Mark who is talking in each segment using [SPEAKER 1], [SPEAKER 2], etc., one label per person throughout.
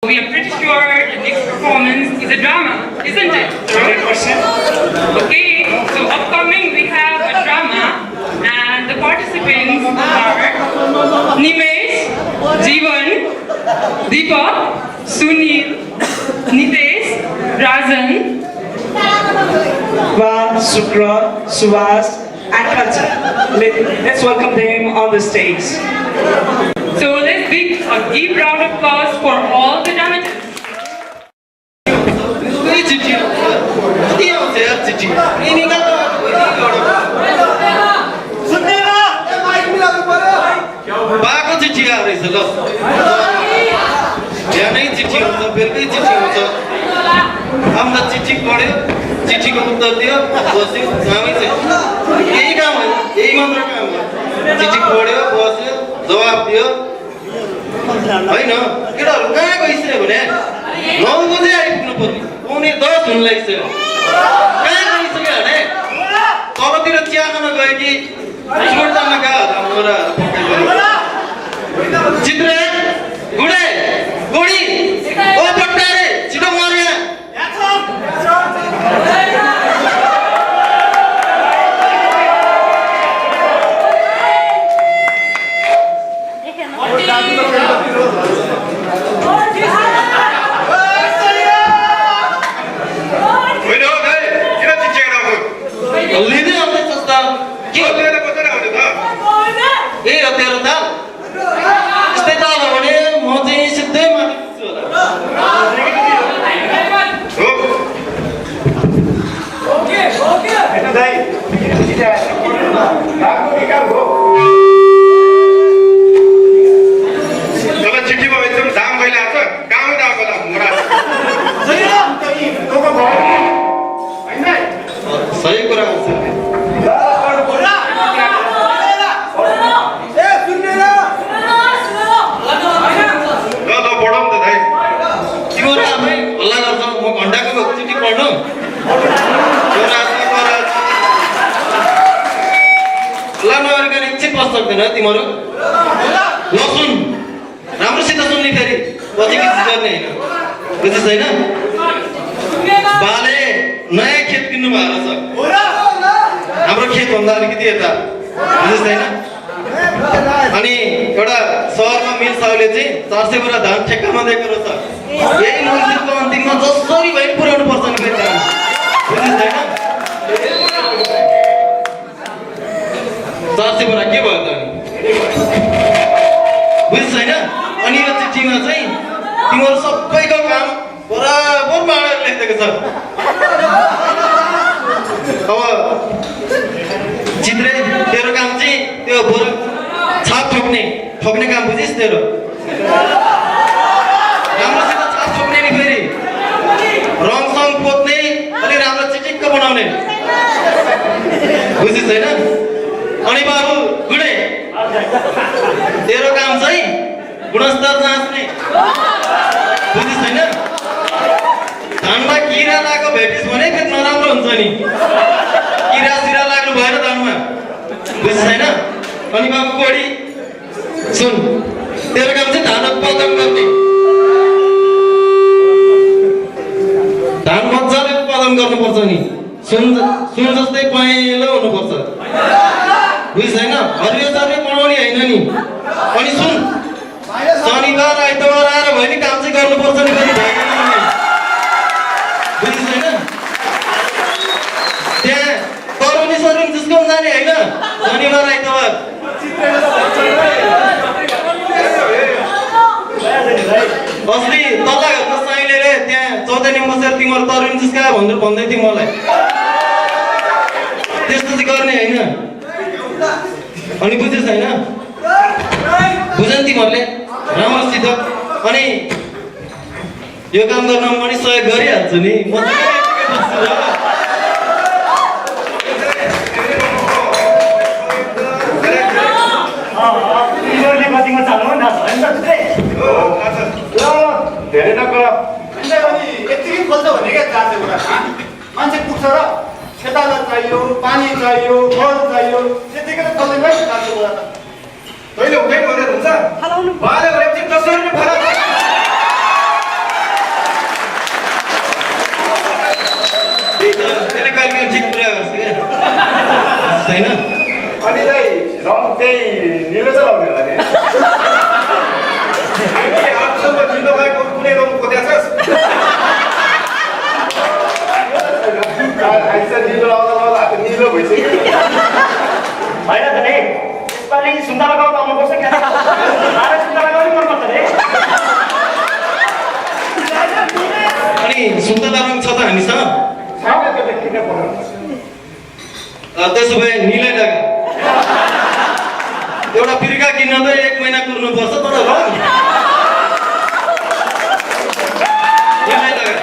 [SPEAKER 1] We are pretty sure the next performance is a drama, isn't it?
[SPEAKER 2] 100%.
[SPEAKER 1] Okay, so upcoming we have a drama and the participants are Nimesh, Jeevan, Deepak, Sunil, Nitesh, Rajan,
[SPEAKER 2] Van, Sukra, Suhas, and Kancha. Let's welcome them on the stage.
[SPEAKER 1] So let's give a deep round of applause for all the dramatists.
[SPEAKER 3] बाको चिठी आउँदैछ ल बिहानै चिठी हुन्छ बेलुकै चिठी हुन्छ हामीलाई चिठी पढ्यो चिठीको उत्तर दियो बस्यो कामै चाहिँ यही काम हो यही मात्र काम हो चिठी पढ्यो बस्यो जवाब दियो होइन केटाहरू कहाँ गइसक्यो भने 9 बजे आइपुग्नु पर्ने 9:45 हुन लागिसक्यो कहाँ गइसक्यो भने तलतिर चिया खान गयो कि छोड्दामा गयो हाम्रो चित्र गुडे गोडी ओ पट्टारे छिटो मर लिँदै आउँदैछ त के हो तेरो कसरी आउने त ए हो तेरो त यस्तै त हो भने म चाहिँ सिधै माथि पुग्छु होला ओके ओके हैन दाइ
[SPEAKER 4] तल चिठीमा एकदम दाम कहिले आछ गाउँ दाको दाम मोरा
[SPEAKER 3] सही कुरा हुन्छ सक्दैन तिम्रो नसुन राम्रोसित सुन्ने फेरि पछि के गर्ने हैन बुझिस हैन बाले नयाँ खेत किन्नु भएको छ हाम्रो खेत भन्दा अलिकति यता बुझिस हैन अनि एउटा शहरमा मिल साउले चाहिँ 400 बोरा धान ठेक्कामा दिएको रहेछ यही मन्दिरको अन्तिममा जसरी भए पुर्याउनु पर्छ नि फेरि बुझिस हैन 400 बोरा के भयो त बुझिस हैन अनि यो चिठीमा चाहिँ तिम्रो सबैको काम बराबर माडेर लेखेको छ अब चित्रे तेरो काम चाहिँ त्यो बोरा छाप ठोक्ने काम बुझिस तेरो राम्रोसित छाप ठोक्ने नि फेरि रङसङ पोत्ने अलि राम्रो चिटिक्क बनाउने बुझिस हैन अनि बाबु गुडे तेरो काम चाहिँ गुणस्तर जाँच्ने बुझिस् हैन धानमा किरा लागेको भेटिस् भने फेरि नराम्रो हुन्छ नि किरा सिरा लाग्नु भएर धानमा बुझिस् हैन अनि बाबु कोडी सुन तेरो काम चाहिँ धान उत्पादन गर्ने धान मजाले उत्पादन गर्नुपर्छ नि सुन जस्तै पहेँलो हुनुपर्छ बुझिस् हैन हरियो चर्ने बनाउने हैन नि अनि सुन शनिबार आइतबार आएर भयो नि काम चाहिँ गर्नुपर्छ नि फेरि भएन बुझिस् हैन त्यहाँ तरुनी सरुनी जिस्काउन जाने हैन शनिबार आइतबार अस्ति तल्ला घरको साइले रे त्यहाँ 14 बसेर तिम्रो तरुनी जिस्का भनेर भन्दै थियो मलाई त्यस्तो चाहिँ गर्ने हैन अनि बुझिस् हैन बुझ्न तिमीहरूले राम्रोसित अनि यो काम गर्न म पनि सहयोग गरिहाल्छु नि म
[SPEAKER 4] धेरै नगर
[SPEAKER 5] यतिकै खोल्छ भने क्या 400 कुरा मान्छे पुग्छ र खेताला चाहियो पानी चाहियो मल चाहियो त्यतिकै त खोल्दैन है 400 कुरा त
[SPEAKER 4] तैँले हुँदैन भनेर हुन्छ बाले भनेपछि कसरी फरक
[SPEAKER 3] छैन
[SPEAKER 5] अनि चाहिँ रङ त्यही निलो चाहिँ लाउने होला नि आफूसँग निलो भएको कुनै रङ खोज्या छस् निलो लाउँदा लाउँदा हात निलो भइसक्यो होइन त नि यसपालि सुन्तला गाउँ आउनुपर्छ क्या सुन्तला गाउँ मनपर्छ नि
[SPEAKER 3] अनि सुन्तला रङ छ त हामीसँग त्यसो भए निलै लगा एउटा फिर्का किन्न त 1 महिना कुर्नुपर्छ तर रङ निलै लगा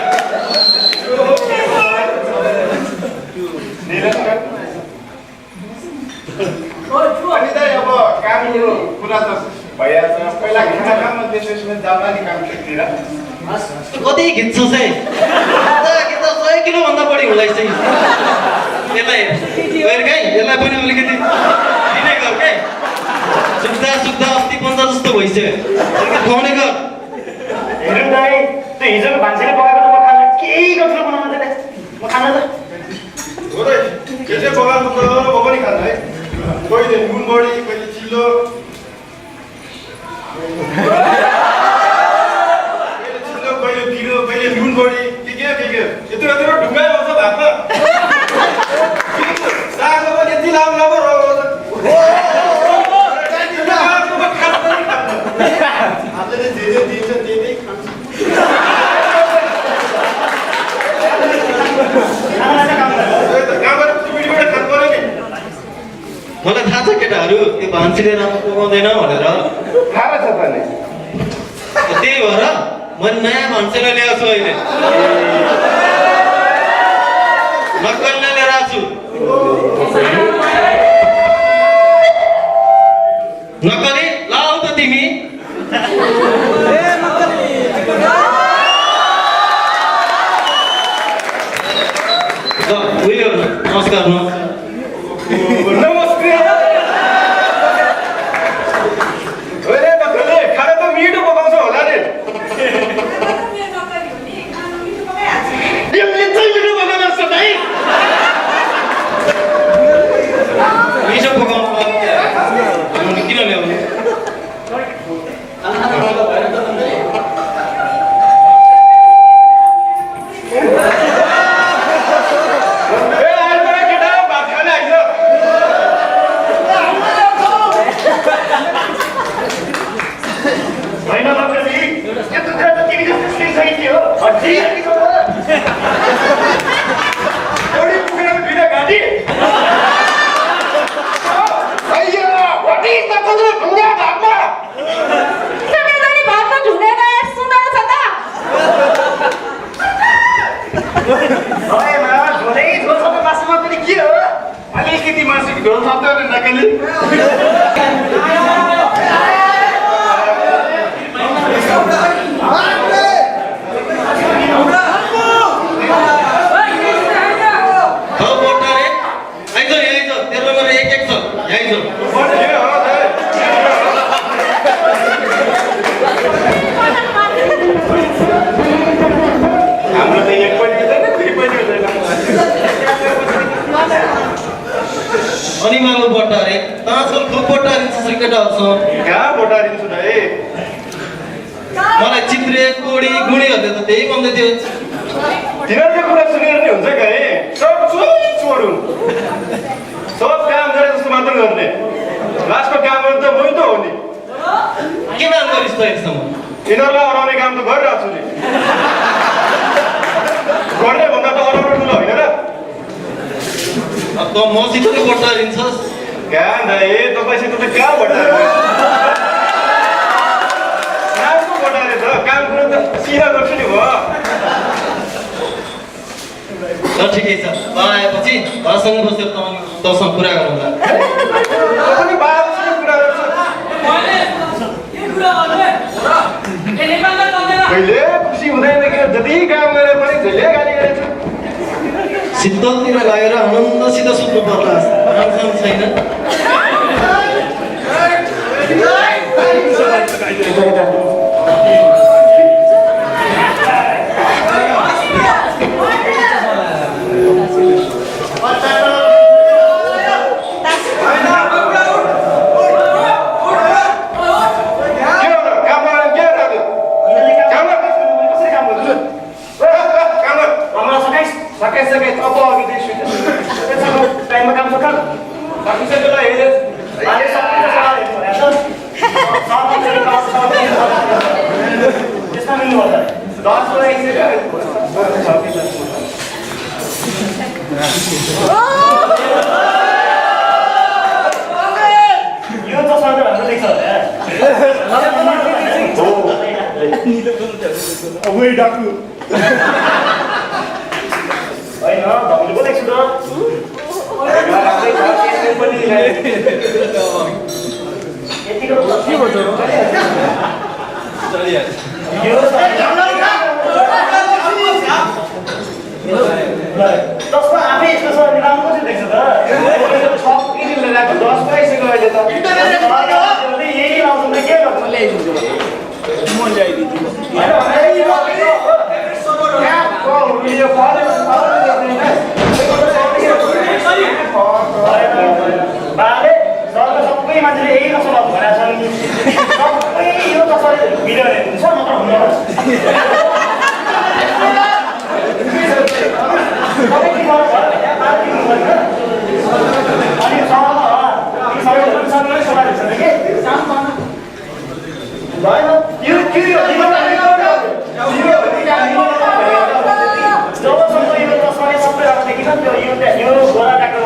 [SPEAKER 5] अनि त अब कामको कुरा त भइहाल्छ पहिला खाना काममा त्यसपछि जाँदा नि काम खेतीतिर
[SPEAKER 3] कति खिच्छस् है खिच्दा 100 किलो भन्दा बढी हुँदैछ यसलाई यसलाई पनि अलिकति दिने गर के सुक्दा सुक्दा अस्ति 15 जस्तो भइसक्यो अलिकति खुवाउने गर
[SPEAKER 5] हेरौँ दाइ त्यो हिजोको भान्सेले पकाएको त म खान केही गर्छु बनाउनु त म खान त
[SPEAKER 4] हो र के चाहिँ बगानको त म पनि खान्न है कहिले नुन बढी कहिले चिल्लो कहिले पिरो कहिले नुन बढी के यत्रो यत्रो ढुङ्गा आउँछ भातमा सागमा पनि यति लामो लामो
[SPEAKER 5] आजले जे जे दिन्छ त्यही नै खान्छ
[SPEAKER 3] मलाई थाहा छ केटाहरू त्यो भान्सीले राम्रो पकाउँदैन भनेर
[SPEAKER 5] थाहा छ त नि
[SPEAKER 3] त्यही भएर मैले नयाँ भान्सेलाई ल्याएको छु अहिले नक्कलले लिएर आएको छु नक्कली लाऊ त तिमी उयो नमस्कार
[SPEAKER 5] नमस्ते अरे नक्कली खाना त मिठो पकाउँछ होला नि यसले चाहिँ मिठो पकाउँछ भाइ
[SPEAKER 3] मिठो पकाउनु किन ल्याउने
[SPEAKER 5] होइन नक्कली यस्तो कुरा त तिमी जस्तो सिकिसकेकी हो एउटै पुगेर दुईटा घाँटी अलिकति मासुको झोल सक्दैन नक्कली हाम्रो त एक पनि हुँदैन दुई पनि हुँदैन
[SPEAKER 3] अनि मालु बट्टारे ताँचल खुब बट्टारिन्छ केटाहरूसँग
[SPEAKER 5] कहाँ बटारिन्छु त है
[SPEAKER 3] मलाई चित्रे कोडी गुडीहरूले त त्यही भन्दै थियो
[SPEAKER 5] तिनीहरूको कुरा सुनेर नि हुन्छ क्या है सब चोर हुन् सब काम गरे जस्तो मात्र गर्ने लास्टको काम गर्नु त मै त हो नि
[SPEAKER 3] के काम गरिस् त यसमा
[SPEAKER 5] यिनीहरूलाई अराउने काम त गरिरहेको छु नि गर्ने भन्दा त अराउनु ठुलो होइन र
[SPEAKER 3] अब त मसित नै बट्टारिन्छस्
[SPEAKER 5] कहाँ दाइ तपाईँसित त कहाँ बटारे कामको बटारे छ काम गर्नु त सिधा गर्छु नि भयो
[SPEAKER 3] ल ठिकै छ आएपछि बासँग बसेर तँसँग कुरा गरौँला
[SPEAKER 5] पनि बाबुसँग कुरा गर्छ कहिले खुसी हुँदैन कि जति काम गरे पनि जहिले गाली गरेछ
[SPEAKER 3] शीतलतिर लागेर आनन्दसित सुत्नु पर्ला रामसाम छैन
[SPEAKER 5] बेला हेरे अहिले सबै सवाल हेर्नु भनेको त्यसमा मिल्नु पर्छ 10 को यो त सबै राम्रो देख्छ
[SPEAKER 4] अबुई डाकु
[SPEAKER 5] होइन धम्ली पो देख्छु त यतिको के भन्छ यो जसमा आफै यस्तो छ अनि राम्रो कसरी देख्छ त 6 किलो लगाएको 10 पाइसक्यो अहिले त यही लाउँछ त के गर्छ म ल्याइदिन्छु बाले सबै मान्छेले यही नसलाउनु भनेको छ सबै यो कसरी भिडियो हुन्छ नत्र हुँदैन अनि जबसम्म यो तस्माले सबै राम्रो देखिन्छ यो गोरा डाक्टर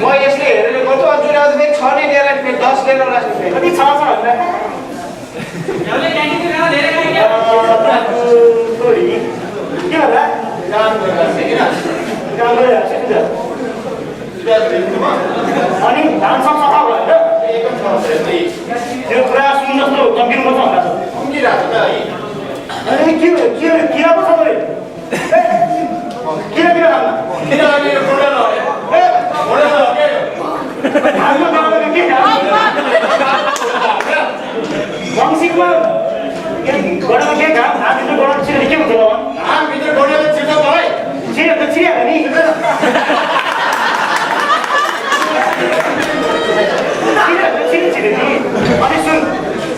[SPEAKER 6] म यसले हेरेर गर्छु अनि आज फेरि 6 नै लिएर फेरि 10 लिएर राख्छु फेरि
[SPEAKER 5] कति छ भन्दा के होला अनि धानसँग सफा भयो त्यो कुरा सुन जस्तो चम्किनु पर्छ भन्दा अनि के किरा पो छ बरे किरा खान्न धानमा बनाएको के वंशिकमा गडामा के घाम हातभित्र गडामा छिरेर के हुन्छ होला
[SPEAKER 6] हातभित्र गोडेले छिर्छ भाइ
[SPEAKER 5] छिरे त छिरिहाल्यो नि छिरे नि अनि सुन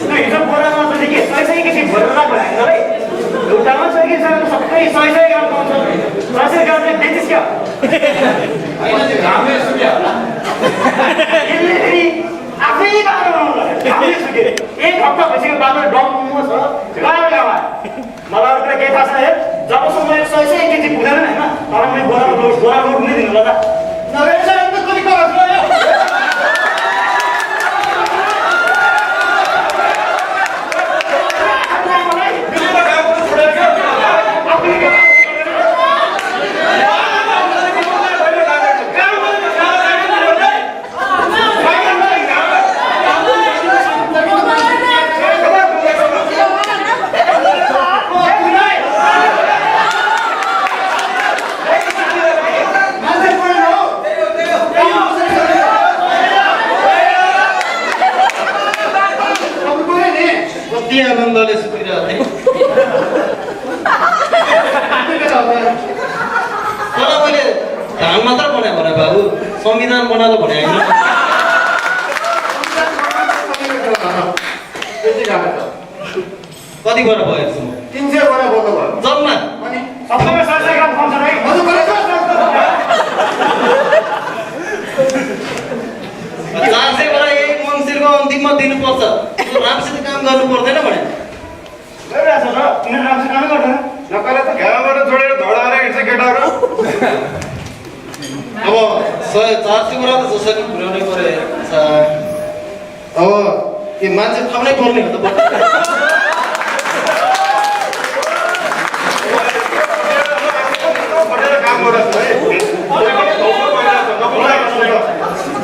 [SPEAKER 5] त्यो हिजो बोरामा त के 100 किसिम भरेर राख्नु होइन है एउटामा 100 किसिम सबै 100 ग्राम पाउँछ 100 ग्राम चाहिँ बेचिस् क्या
[SPEAKER 6] होइन त्यो घामले सुक्यो होला
[SPEAKER 5] यसले फेरि आफै बाटो बनाउनु घामले सुके एक हप्ता भइसक्यो बाटो डम्म छ गाउँमा मलाई अरू कुरा केही थाहा छैन हेर जबसम्म यो 100 केजी पुग्दैन होइन तर मैले बोरा रोड नै दिनु होला
[SPEAKER 6] नभए त कति खरच भयो
[SPEAKER 3] कति आनन्दले सुतिरहेको थिएँ तर मैले धान मात्र बनाएँ भने बाबु संविधान बनाएको भने होइन कति बडा भयो
[SPEAKER 6] 300 बडा बोल्नु भयो
[SPEAKER 3] जम्मा
[SPEAKER 6] अनि
[SPEAKER 5] सबैमा 100 ग्राम पाउँछ है
[SPEAKER 6] मधु गरेछ
[SPEAKER 3] 400 बडा यही मङ्सिरको अन्तिममा दिनुपर्छ राम्रोसित काम गर्नु पर्दैन भने
[SPEAKER 5] गरिरहेछ र तिनीहरू राम्रोसँग कामै गर्दैन
[SPEAKER 6] नकले त
[SPEAKER 4] घामबाट जोडेर धडाएर हिँड्छ केटाहरू
[SPEAKER 3] अब 400 बडा त जसरी पुर्याउनै पर्यो अब के मान्छे थप्नै पर्ने हो त
[SPEAKER 4] काम गर्छ है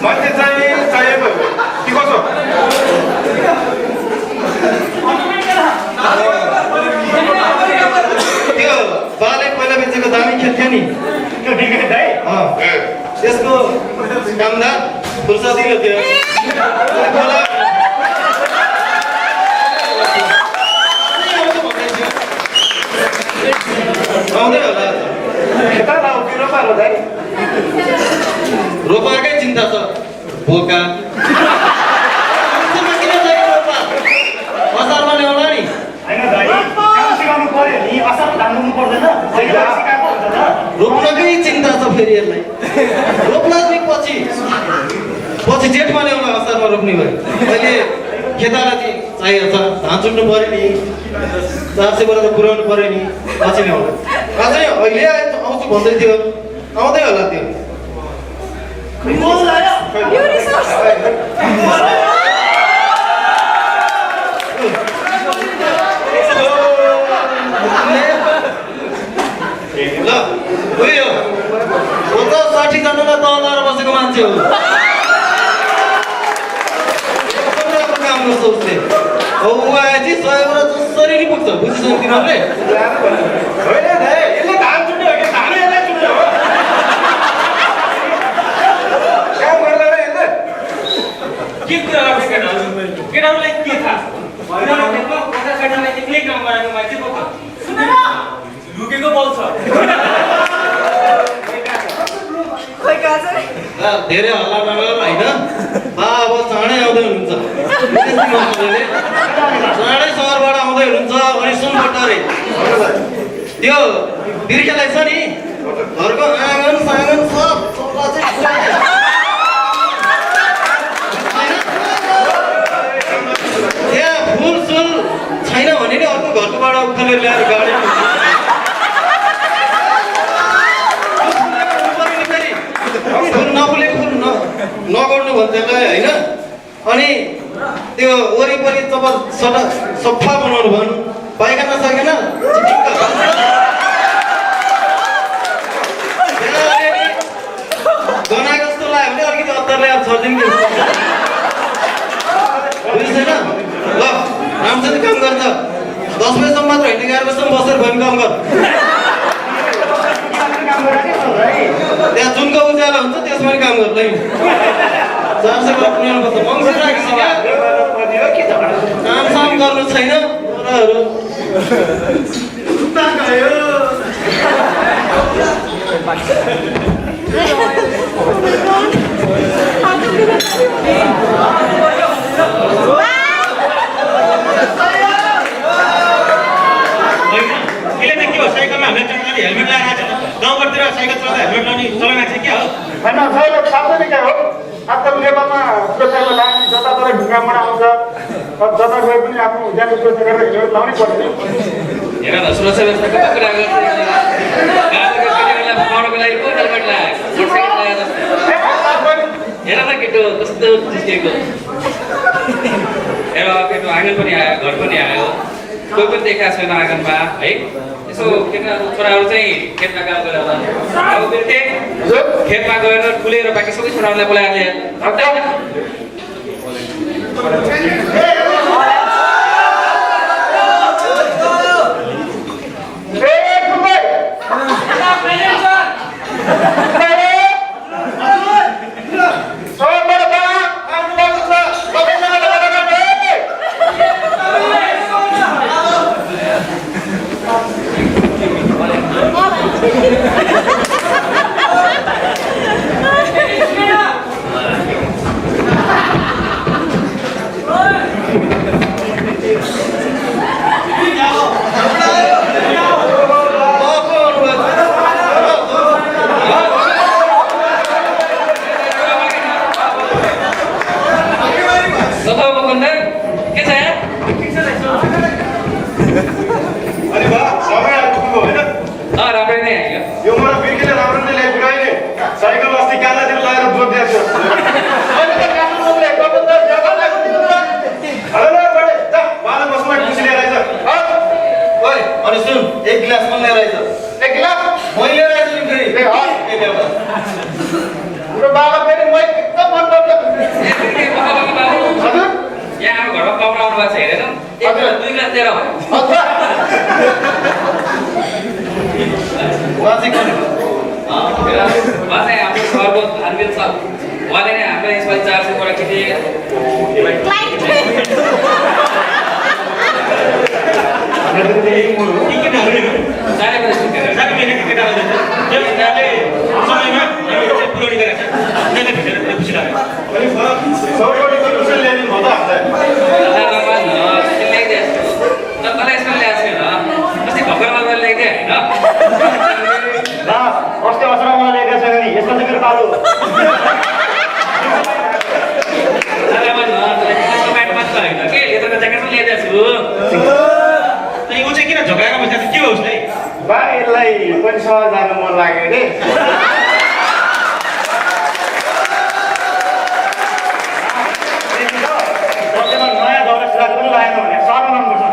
[SPEAKER 4] मान्छे चाहिएको के कसो
[SPEAKER 3] त्यो बाले पहिला बेचेको दामी खेल थियो नि
[SPEAKER 5] त्यो डिग्रेड है
[SPEAKER 3] त्यसको कामदार फुर्सदिलो थियो आउँदै होला रोपारकै चिन्ता छ बोका किन चाहियो रोपा असारमा ल्याउला नि
[SPEAKER 5] होइन दाइ काम सिकाउनु पर्यो नि असल धान रोप्नु पर्दैन सिकाएको हुन्छ त
[SPEAKER 3] रोप्नकै चिन्ता छ फेरि धान चुट्नु पऱ्यो नि 400 बोरा त पुर्याउनु पऱ्यो नि पछि नै आउँदा अझै अहिले आउँछु भन्दै थियो आउँदै होला त्यो ल उयो हो त 60 जनालाई तल लगाएर बसेको मान्छे हो काम गर्छ उसले ऊ आएपछि 100 बोरा जसरी नि पुग्छ बुझिसक्यो तिमीहरूले
[SPEAKER 4] होइन दाइ यसले धान चुट्ने हो कि धान यसलाई चुट्ने हो काम गर्दैन यसले
[SPEAKER 5] के कुरा गर्छ केटाहरूलाई के थाहा उनीहरूले कोठा काट्नलाई एक्लै काम गरेको मान्छे पो त लुकेको बोल्छ
[SPEAKER 3] धेरै हल्ला नगर होइन अब चाँडै आउँदै हुनुहुन्छ चाँडै सहरबाट आउँदै हुनुहुन्छ अनि सुनपट्टरे त्यो बिर्खेलाई छ नि घरको आँगन साँगन सब चल्ला चाहिँ त्यहाँ फुल सुल छैन भने नि अर्को घरकोबाट उखालेर ल्याएर गाडी फुल नफुले फुल नगर्नु भन्छ त्यसलाई होइन अनि त्यो वरिपरि सफा बनाउनु भन् पाइखाना सकेन गना जस्तो लाग्यो भने अलिकति अत्तर ल्याएर छर्दिन कि बुझ्दैन ल राम्रोसँग काम गर्छ 10 बजीसम्म मात्र होइन 11 बजीसम्म बसेर भयो काम गर त्यहाँ जुनको उज्यालो हुन्छ त्यसमा काम गर्दै 400 बोरा पुर्याउनु पर्छ मङ्सिर राखेपछि क्या कामसाम गर्नु छैन छोराहरू
[SPEAKER 5] साइकलमा हामीले चलाउँदा हेलमेट लगाएर गाउँघरतिर साइकल चलाउँदा हेलमेट लाउने चलन चाहिँ के हो
[SPEAKER 6] होइन साइकल साधन क्या हो आजकल नेपालमा सुरक्षाको लागि जताततै ढुङ्गामुढा आउँछ जता गए पनि आफ्नो ज्यान सुरक्षा गरेर हेलमेट लाउनै पर्छ
[SPEAKER 1] हेर न सुरक्षा व्यवस्था कता कुरा गर्छ गाउँको केटाहरूलाई पढ्नको लागि को हेलमेट लगायो मोटरसाइकल लगाएर हेर न केटो कस्तो जिस्किएको हेर केटो आँगन पनि आयो घर पनि आयो कोही पनि देखाएको छैन आँगनमा है यसो केटाहरू छोराहरू चाहिँ खेतमा काम गरेर अब बेटे खेतमा गएर फुलेर बाँकी सबै छोराहरूलाई बोलाएर छु अनि ऊ चाहिँ किन झोकाएर बसेको छ के हो उसलाई
[SPEAKER 6] बा यसलाई पनि सहज जानु मन लाग्यो रे नयाँ दौरा सुधार पनि लागेन भने सर्न मनपर्छ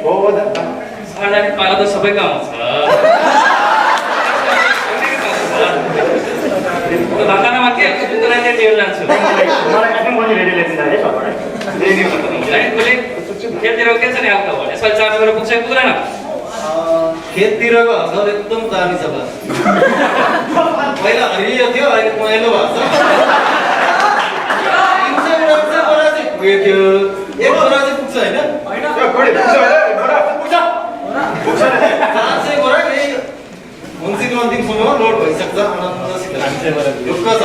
[SPEAKER 6] हो त
[SPEAKER 1] सरजाने पाला त सबैको आउँछ धन्दामा के जुत्तालाई चाहिँ लिएर जान्छु
[SPEAKER 6] मलाई आफ्नो पनि रेडी लेख्छ है सबैले
[SPEAKER 1] उसले खेलतिर के छ नि आउट भने यसपालि 400 गरेर पुग्छ कि पुग्दैन
[SPEAKER 3] खेततिरको हजाल एकदम दामी छ बा पहिला हरियो थियो अहिले पहेँलो भएको छ 300 ग्राम चाहिँ बोरा चाहिँ पुगेको थियो एक बोरा चाहिँ पुग्छ होइन
[SPEAKER 4] खोइ पुग्छ होइन बडा पुग्छ पुग्छ नि
[SPEAKER 3] 400 बोरा यही मुन्सिपल अन्तिमसम्म लोड भइसक्छ आनन्दसित ढुक्क छ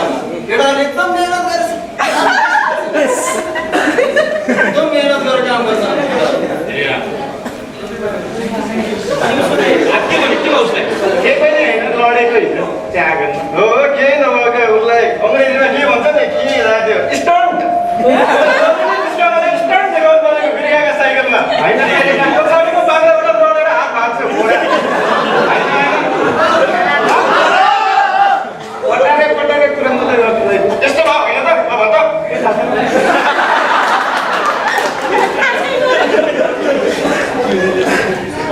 [SPEAKER 3] केटाले एकदम मेहनत गरेछ एकदम मेहनत गरेर काम गर्छ
[SPEAKER 1] के भने के हो उसलाई
[SPEAKER 6] के पनि होइन लडेको हिजो चिया गर्नु
[SPEAKER 4] हो केही नभएको उसलाई अङ्ग्रेजीमा के भन्छ नि के राख्यो स्टन्ट स्टन्ट देखाउनु परेको बिर्खाका साइकलमा होइन पछाडिको बाग्राबाट लडेर हात भाग्छ पुरा
[SPEAKER 6] पटारे कुरा मात्रै गर्छु
[SPEAKER 4] यस्तो भयो होइन त भन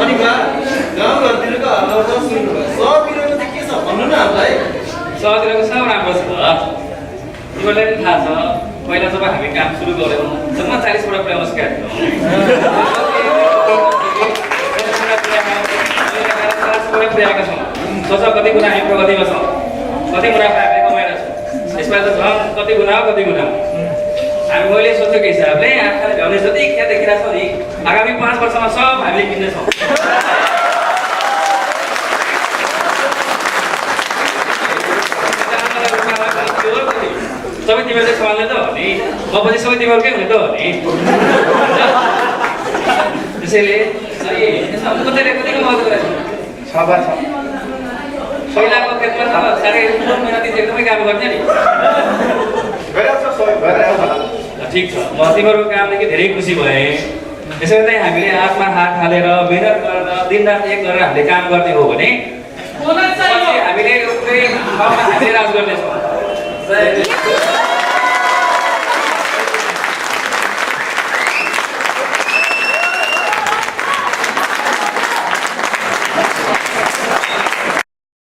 [SPEAKER 3] अनि बा गाउँघरतिरको हालत सुन्नुभयो सबतिरको चाहिँ के छ भन्नु न हामीलाई
[SPEAKER 1] सहरतिरको सब राम्रो छ तिमीलाई पनि थाहा छ पहिला जब हामी काम सुरु गऱ्यौँ जम्मा 40 वटा पुर्याउन सिकाएको पुर्याएका छौँ सोच कति गुणा हामी प्रगतिमा छौँ कति मुनाफा हामीले कमाएर छौँ यसमा त झन् कति गुणा हामी मैले सोचेको हिसाबले आँखाले भ्याउने जति खेत देखिरहेको छ नि आगामी 5 वर्षमा सब हामीले किन्नेछौँ सबै तिमीहरूले सम्हाल्ने त हो नि पछि सबै तिमीहरूकै हुने त हो नि त्यसैले कतिले कतिको मद्दत गरेको
[SPEAKER 6] छ बा छ
[SPEAKER 1] पहिलाको खेतमा त साह्रै मेहनती एकदमै काम गर्ने नि
[SPEAKER 6] गरिरहेको छ सबै गरिरहेको छ
[SPEAKER 1] ठिक छ म तिमीहरूको कामदेखि धेरै खुसी भएँ यसरी नै हामीले हातमा हात हालेर मेहनत गरेर दिनरात एक गरेर हामीले काम गर्ने हो भने पछि हामीले एउटै ठाउँमा हामीले राज गर्नेछौँ